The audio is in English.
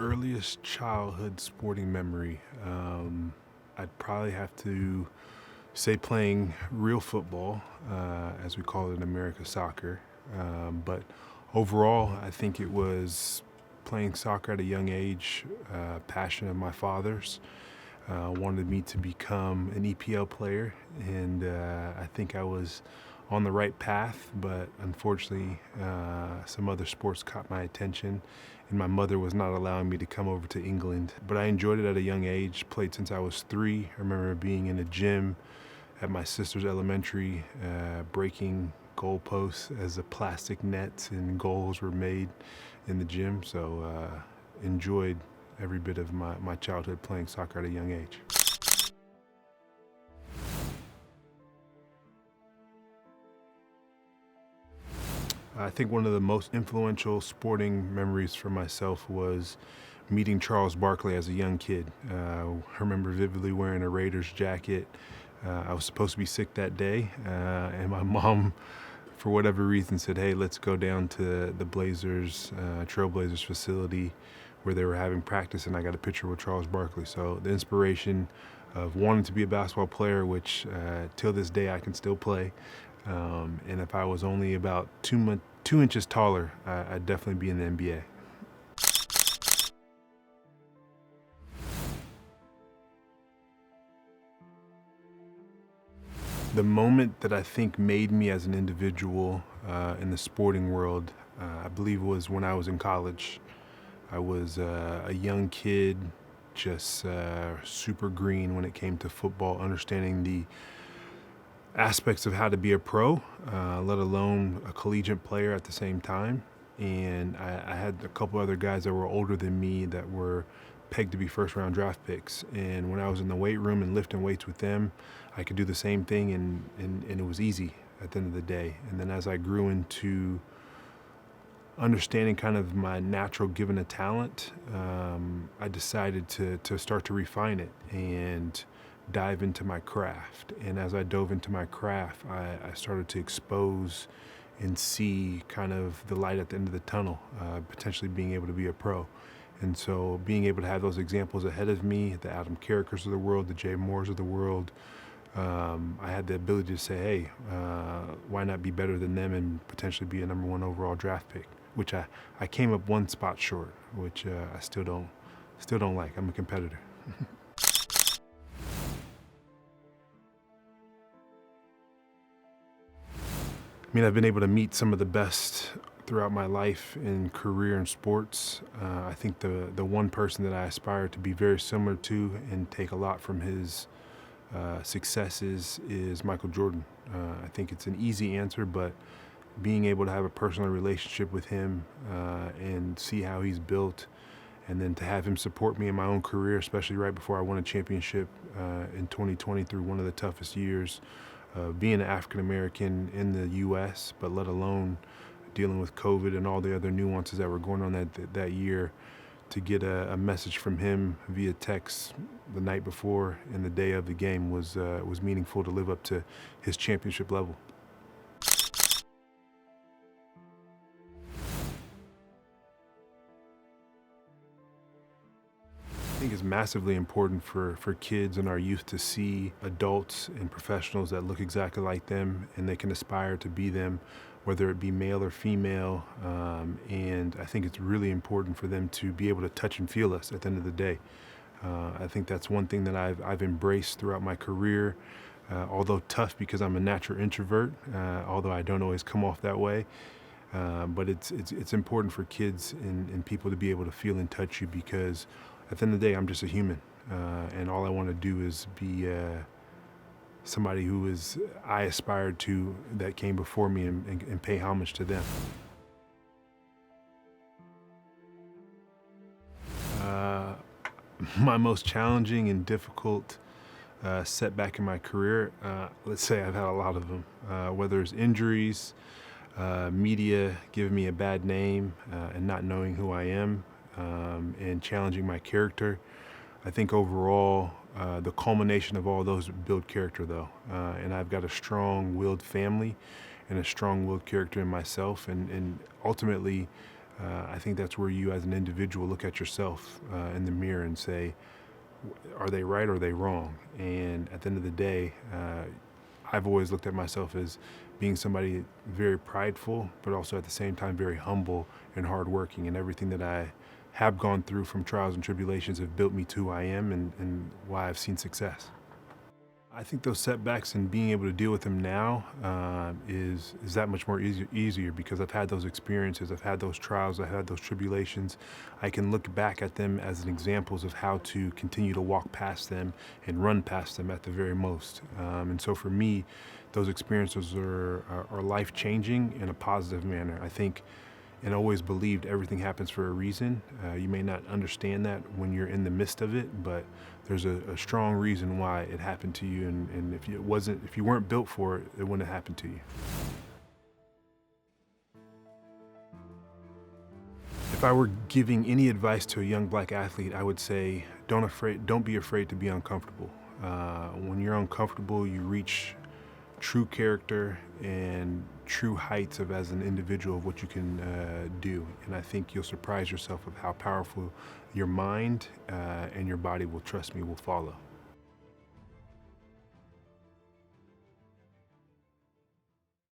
Earliest childhood sporting memory, I'd probably have to say playing real football, as we call it in America, soccer. But overall, I think it was playing soccer at a young age, passion of my father's. Wanted me to become an EPL player, and I think I was on the right path, but unfortunately, some other sports caught my attention, and my mother was not allowing me to come over to England. But I enjoyed it at a young age, played since I was 3. I remember being in a gym at my sister's elementary, breaking goalposts as the plastic nets and goals were made in the gym. So enjoyed every bit of my childhood playing soccer at a young age. I think one of the most influential sporting memories for myself was meeting Charles Barkley as a young kid. I remember vividly wearing a Raiders jacket. I was supposed to be sick that day, and my mom, for whatever reason, said, "Hey, let's go down to the Blazers, Trailblazers facility where they were having practice," and I got a picture with Charles Barkley. So the inspiration of wanting to be a basketball player, which till this day I can still play, and if I was only about 2 inches taller, I'd definitely be in the NBA. The moment that I think made me as an individual in the sporting world, I believe was when I was in college. I was a young kid, just super green when it came to football, understanding the aspects of how to be a pro, let alone a collegiate player at the same time. And I had a couple other guys that were older than me that were pegged to be first round draft picks. And when I was in the weight room and lifting weights with them, I could do the same thing, and it was easy at the end of the day. And then as I grew into understanding kind of my natural given a talent, I decided to start to refine it and dive into my craft. And as I dove into my craft, I started to expose and see kind of the light at the end of the tunnel, potentially being able to be a pro. And so being able to have those examples ahead of me, the Adam Carrickers of the world, the Jay Moores of the world, I had the ability to say, hey, why not be better than them and potentially be a #1 overall draft pick, which I came up one spot short, which I still don't like. I'm a competitor. I mean, I've been able to meet some of the best throughout my life and career in sports. I think the one person that I aspire to be very similar to and take a lot from his successes is Michael Jordan. I think it's an easy answer, but being able to have a personal relationship with him and see how he's built, and then to have him support me in my own career, especially right before I won a championship in 2020 through one of the toughest years, being an African American in the U.S., but let alone dealing with COVID and all the other nuances that were going on that year. To get a message from him via text the night before and the day of the game was meaningful to live up to his championship level. I think it's massively important for kids and our youth to see adults and professionals that look exactly like them and they can aspire to be them, whether it be male or female. And I think it's really important for them to be able to touch and feel us at the end of the day. I think that's one thing that I've embraced throughout my career, although tough because I'm a natural introvert, although I don't always come off that way. But it's important for kids and people to be able to feel and touch you, because at the end of the day, I'm just a human, and all I want to do is be somebody who is I aspired to that came before me, and pay homage to them. Uh, my most challenging and difficult setback in my career, let's say I've had a lot of them, whether it's injuries, media giving me a bad name, and not knowing who I am, and challenging my character. I think overall, the culmination of all those build character, though. And I've got a strong-willed family and a strong-willed character in myself, and ultimately, I think that's where you as an individual look at yourself in the mirror and say, are they right or are they wrong? And at the end of the day, I've always looked at myself as being somebody very prideful, but also at the same time very humble and hardworking. And everything that I have gone through from trials and tribulations have built me to who I am and why I've seen success. I think those setbacks and being able to deal with them now is that much more easier because I've had those experiences, I've had those trials, I've had those tribulations. I can look back at them as an examples of how to continue to walk past them and run past them at the very most. And so for me, those experiences are life changing in a positive manner. I think and always believed everything happens for a reason. You may not understand that when you're in the midst of it, but there's a strong reason why it happened to you. And if you weren't built for it, it wouldn't have happened to you. If I were giving any advice to a young black athlete, I would say don't be afraid to be uncomfortable. When you're uncomfortable, you reach true character and true heights of as an individual of what you can do. And I think you'll surprise yourself of how powerful your mind and your body will, trust me, will follow.